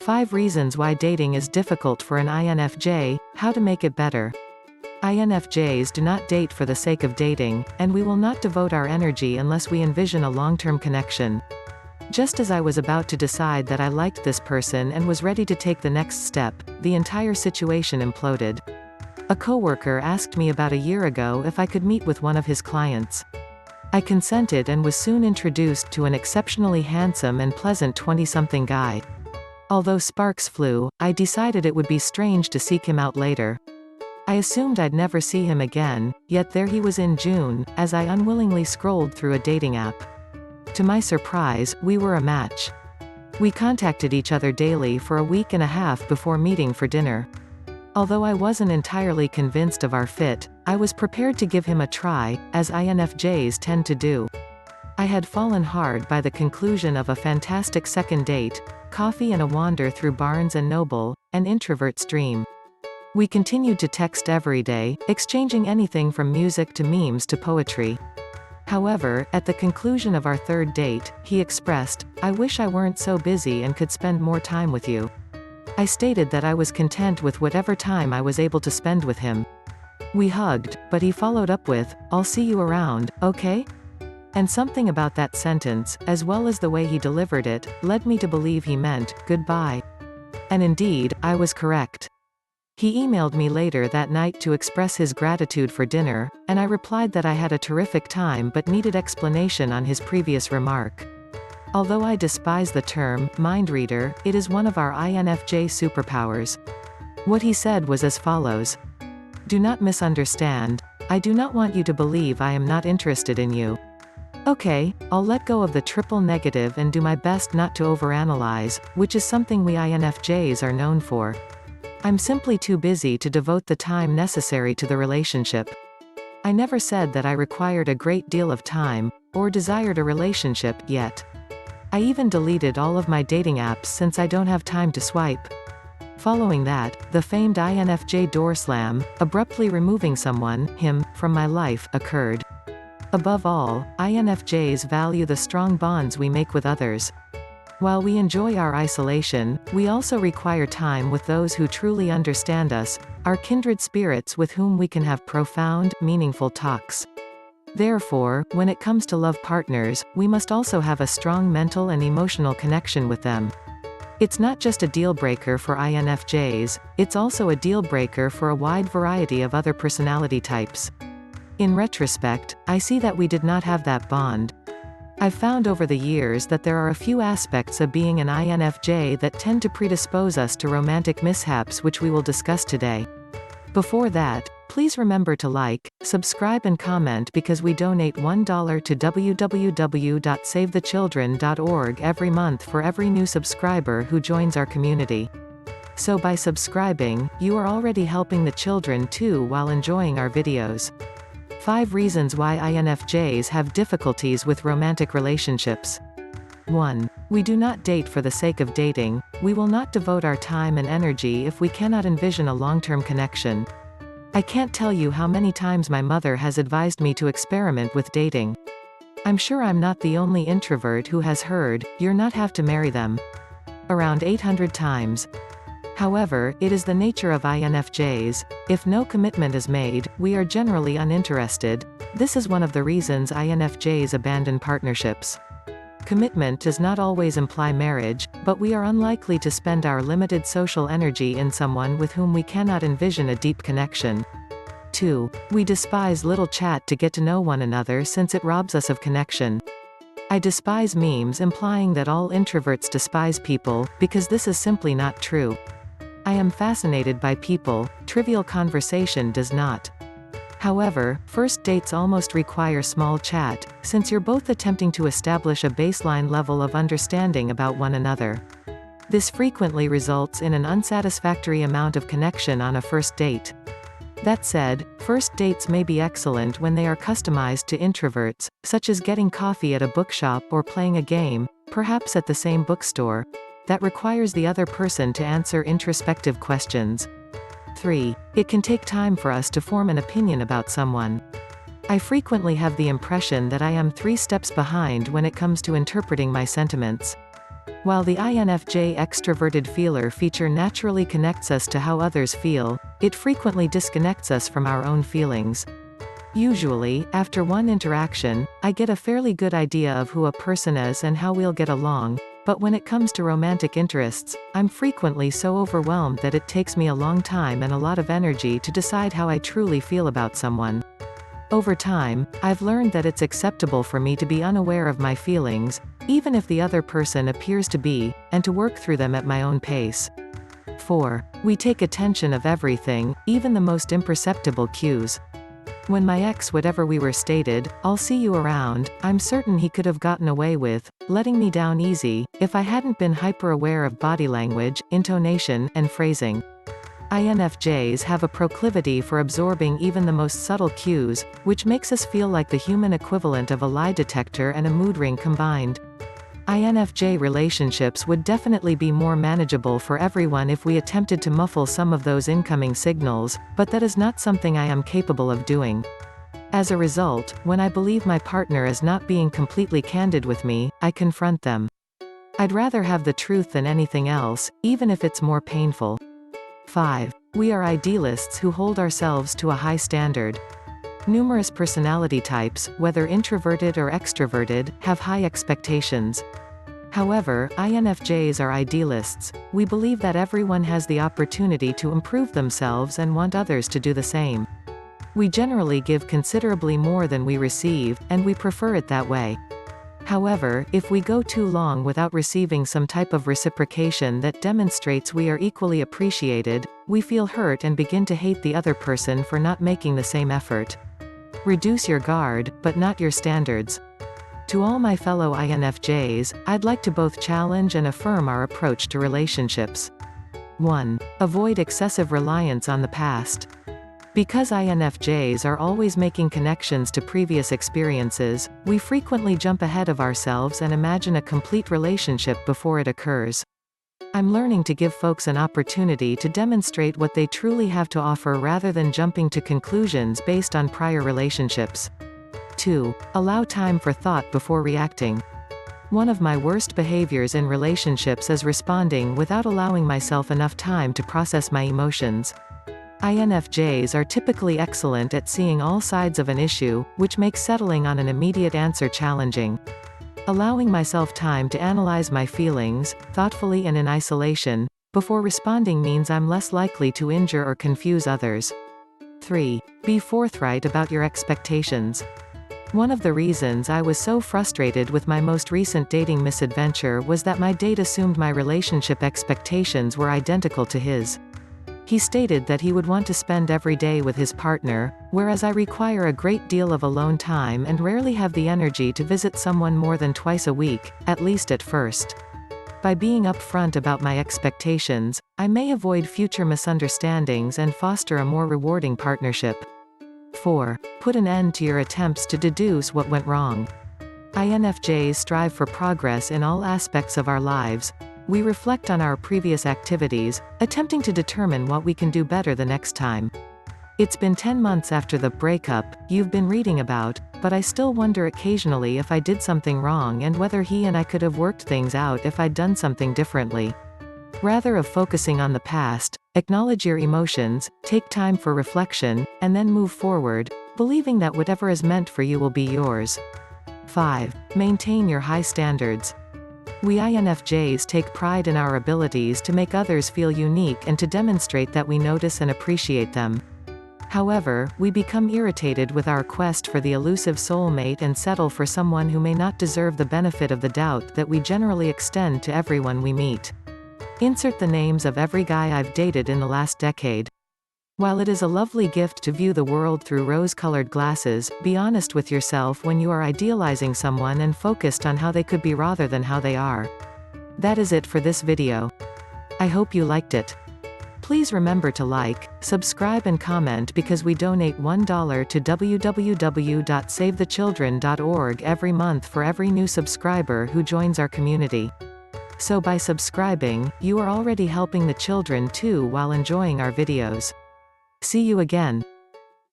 5 reasons why dating is difficult for an INFJ, how to make it better. INFJs do not date for the sake of dating, and we will not devote our energy unless we envision a long-term connection. Just as I was about to decide that I liked this person and was ready to take the next step, the entire situation imploded. A coworker asked me about a year ago if I could meet with one of his clients. I consented and was soon introduced to an exceptionally handsome and pleasant 20-something guy. Although sparks flew, I decided it would be strange to seek him out later. I assumed I'd never see him again, yet there he was in June, as I unwillingly scrolled through a dating app. To my surprise, we were a match. We contacted each other daily for a week and a half before meeting for dinner. Although I wasn't entirely convinced of our fit, I was prepared to give him a try, as INFJs tend to do. I had fallen hard by the conclusion of a fantastic second date, coffee and a wander through Barnes & Noble, an introvert's dream. We continued to text every day, exchanging anything from music to memes to poetry. However, at the conclusion of our third date, he expressed, "I wish I weren't so busy and could spend more time with you." I stated that I was content with whatever time I was able to spend with him. We hugged, but he followed up with, "I'll see you around, okay?" And something about that sentence, as well as the way he delivered it, led me to believe he meant, goodbye. And indeed, I was correct. He emailed me later that night to express his gratitude for dinner, and I replied that I had a terrific time but needed explanation on his previous remark. Although I despise the term mind reader, it is one of our INFJ superpowers. What he said was as follows. "Do not misunderstand. I do not want you to believe I am not interested in you. Okay, I'll let go of the triple negative and do my best not to overanalyze, which is something we INFJs are known for. I'm simply too busy to devote the time necessary to the relationship. I never said that I required a great deal of time, or desired a relationship, yet. I even deleted all of my dating apps since I don't have time to swipe." Following that, the famed INFJ door slam, abruptly removing someone, him, from my life, occurred. Above all, INFJs value the strong bonds we make with others. While we enjoy our isolation, we also require time with those who truly understand us, our kindred spirits with whom we can have profound, meaningful talks. Therefore, when it comes to love partners, we must also have a strong mental and emotional connection with them. It's not just a deal-breaker for INFJs, it's also a deal-breaker for a wide variety of other personality types. In retrospect, I see that we did not have that bond. I've found over the years that there are a few aspects of being an INFJ that tend to predispose us to romantic mishaps, which we will discuss today. Before that, please remember to like, subscribe and comment because we donate $1 to www.savethechildren.org every month for every new subscriber who joins our community. So by subscribing, you are already helping the children too while enjoying our videos. 5 reasons why INFJs have difficulties with romantic relationships. 1. We do not date for the sake of dating. We will not devote our time and energy if we cannot envision a long-term connection. I can't tell you how many times my mother has advised me to experiment with dating. I'm sure I'm not the only introvert who has heard, "You're not have to marry them." Around 800 times. However, it is the nature of INFJs. If no commitment is made, we are generally uninterested. This is one of the reasons INFJs abandon partnerships. Commitment does not always imply marriage, but we are unlikely to spend our limited social energy in someone with whom we cannot envision a deep connection. 2. We despise little chat to get to know one another since it robs us of connection. I despise memes implying that all introverts despise people, because this is simply not true. I am fascinated by people, trivial conversation does not. However, first dates almost require small chat, since you're both attempting to establish a baseline level of understanding about one another. This frequently results in an unsatisfactory amount of connection on a first date. That said, first dates may be excellent when they are customized to introverts, such as getting coffee at a bookshop or playing a game, perhaps at the same bookstore, that requires the other person to answer introspective questions. 3. It can take time for us to form an opinion about someone. I frequently have the impression that I am 3 steps behind when it comes to interpreting my sentiments. While the INFJ extroverted feeler feature naturally connects us to how others feel, it frequently disconnects us from our own feelings. Usually, after one interaction, I get a fairly good idea of who a person is and how we'll get along, but when it comes to romantic interests, I'm frequently so overwhelmed that it takes me a long time and a lot of energy to decide how I truly feel about someone. Over time, I've learned that it's acceptable for me to be unaware of my feelings, even if the other person appears to be, and to work through them at my own pace. 4. We take attention of everything, even the most imperceptible cues. When my ex whatever we were stated, "I'll see you around," I'm certain he could have gotten away with letting me down easy, if I hadn't been hyper-aware of body language, intonation, and phrasing. INFJs have a proclivity for absorbing even the most subtle cues, which makes us feel like the human equivalent of a lie detector and a mood ring combined. INFJ relationships would definitely be more manageable for everyone if we attempted to muffle some of those incoming signals, but that is not something I am capable of doing. As a result, when I believe my partner is not being completely candid with me, I confront them. I'd rather have the truth than anything else, even if it's more painful. 5. We are idealists who hold ourselves to a high standard. Numerous personality types, whether introverted or extroverted, have high expectations. However, INFJs are idealists. We believe that everyone has the opportunity to improve themselves and want others to do the same. We generally give considerably more than we receive, and we prefer it that way. However, if we go too long without receiving some type of reciprocation that demonstrates we are equally appreciated, we feel hurt and begin to hate the other person for not making the same effort. Reduce your guard, but not your standards. To all my fellow INFJs, I'd like to both challenge and affirm our approach to relationships. 1. Avoid excessive reliance on the past. Because INFJs are always making connections to previous experiences, we frequently jump ahead of ourselves and imagine a complete relationship before it occurs. I'm learning to give folks an opportunity to demonstrate what they truly have to offer rather than jumping to conclusions based on prior relationships. 2. Allow time for thought before reacting. One of my worst behaviors in relationships is responding without allowing myself enough time to process my emotions. INFJs are typically excellent at seeing all sides of an issue, which makes settling on an immediate answer challenging. Allowing myself time to analyze my feelings, thoughtfully and in isolation, before responding means I'm less likely to injure or confuse others. 3. Be forthright about your expectations. One of the reasons I was so frustrated with my most recent dating misadventure was that my date assumed my relationship expectations were identical to his. He stated that he would want to spend every day with his partner, whereas I require a great deal of alone time and rarely have the energy to visit someone more than twice a week, at least at first. By being upfront about my expectations, I may avoid future misunderstandings and foster a more rewarding partnership. 4. Put an end to your attempts to deduce what went wrong. INFJs strive for progress in all aspects of our lives. We reflect on our previous activities, attempting to determine what we can do better the next time. It's been 10 months after the breakup you've been reading about, but I still wonder occasionally if I did something wrong and whether he and I could have worked things out if I'd done something differently. Rather of focusing on the past, acknowledge your emotions, take time for reflection, and then move forward, believing that whatever is meant for you will be yours. 5. Maintain your high standards. We INFJs take pride in our abilities to make others feel unique and to demonstrate that we notice and appreciate them. However, we become irritated with our quest for the elusive soulmate and settle for someone who may not deserve the benefit of the doubt that we generally extend to everyone we meet. Insert the names of every guy I've dated in the last decade. While it is a lovely gift to view the world through rose-colored glasses, be honest with yourself when you are idealizing someone and focused on how they could be rather than how they are. That is it for this video. I hope you liked it. Please remember to like, subscribe and comment because we donate $1 to www.savethechildren.org every month for every new subscriber who joins our community. So by subscribing, you are already helping the children too while enjoying our videos. See you again.